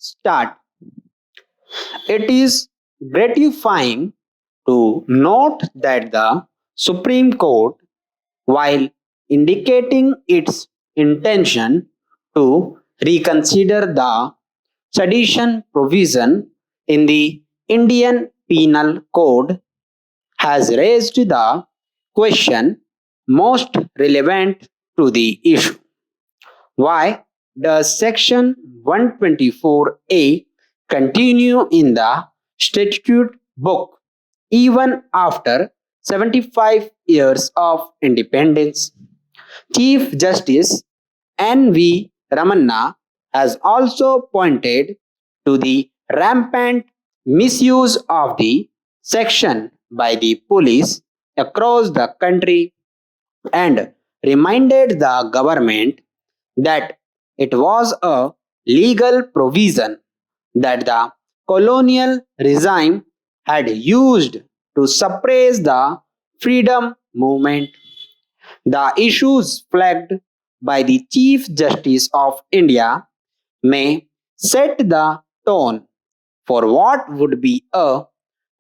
start. It is gratifying to note that the Supreme Court, while indicating its intention to reconsider the sedition provision in the Indian Penal Code, has raised the question most relevant to the issue. Why does Section 124A continue in the statute book even after 75 years of independence? Chief Justice N.V. Ramanna has also pointed to the rampant misuse of the section by the police across the country and reminded the government that it was a legal provision that the colonial regime had used to suppress the freedom movement. The issues flagged by the Chief Justice of India may set the tone for what would be a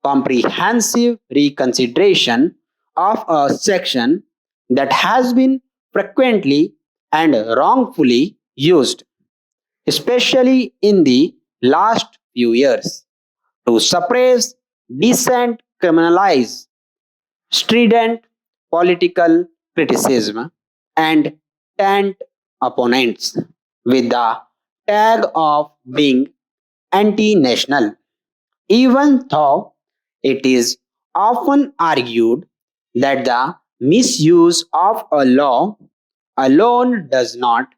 comprehensive reconsideration of a section that has been frequently and wrongfully used, especially in the last few years, to suppress dissent, criminalize strident political criticism, and taunt opponents with the tag of being anti national. Even though it is often argued that the misuse of a law alone does not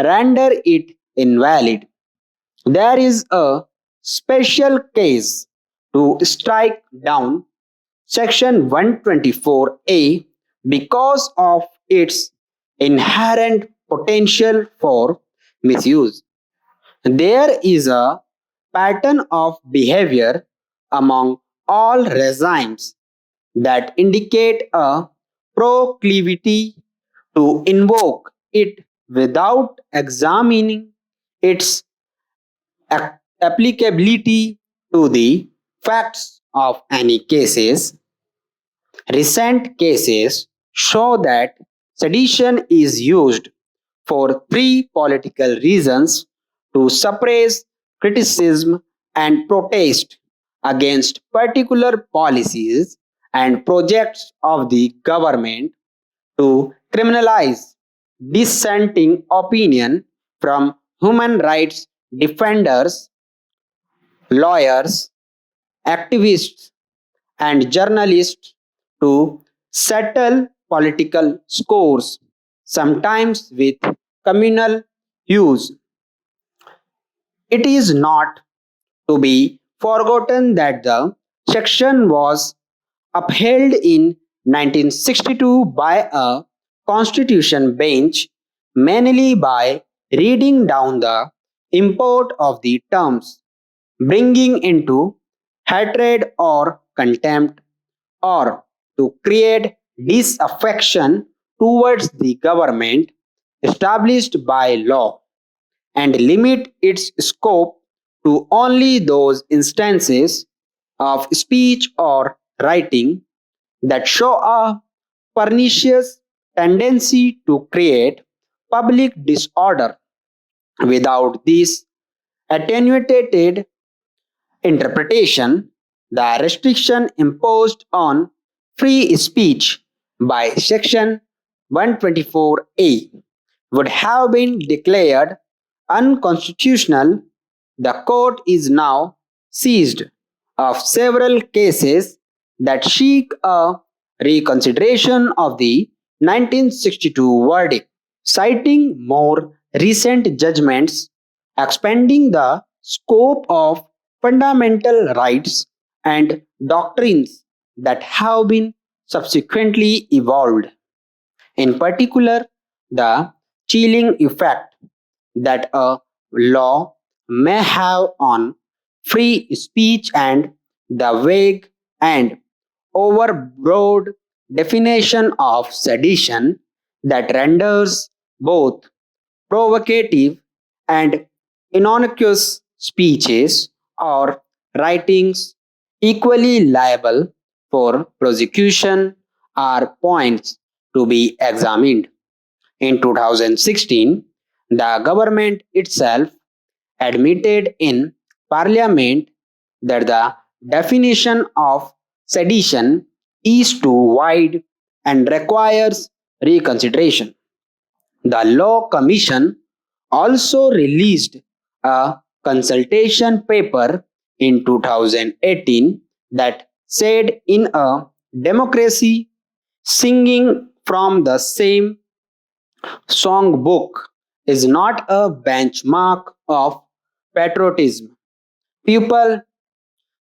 render it invalid, there is a special case to strike down Section 124A because of its inherent potential for misuse. There is a pattern of behavior among all regimes that indicate a proclivity to invoke it without examining its applicability to the facts of any cases. Recent cases show that sedition is used for three political reasons: to suppress criticism and protest against particular policies and projects of the government, to criminalize dissenting opinion from human rights defenders, lawyers, activists, and journalists, to settle political scores, sometimes with communal hues. It is not to be forgotten that the section was upheld in 1962 by a constitution bench, mainly by reading down the import of the terms, bringing into hatred or contempt, or to create disaffection towards the government established by law, and limit its scope to only those instances of speech or writing that show a pernicious tendency to create public disorder. Without this attenuated interpretation, the restriction imposed on free speech by Section 124A would have been declared unconstitutional. The court is now seized of several cases that seek a reconsideration of the 1962 verdict, citing more recent judgments expanding the scope of fundamental rights and doctrines that have been subsequently evolved. In particular, the chilling effect that a law may have on free speech and the vague and overbroad definition of sedition that renders both provocative and innocuous speeches, or writings equally liable for prosecution are points to be examined. In 2016, the government itself admitted in Parliament that the definition of sedition is too wide and requires reconsideration. The Law Commission also released a consultation paper in 2018 that said in a democracy, singing from the same songbook is not a benchmark of patriotism. People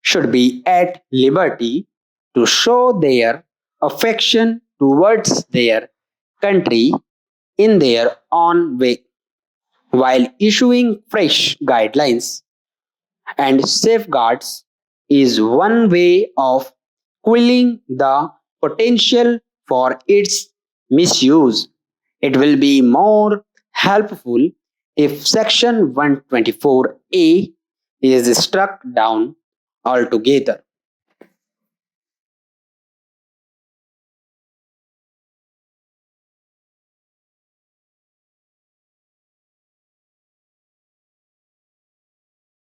should be at liberty to show their affection towards their country in their own way, while issuing fresh guidelines and safeguards is one way of quelling the potential for its misuse. It will be more helpful if Section 124A is struck down altogether.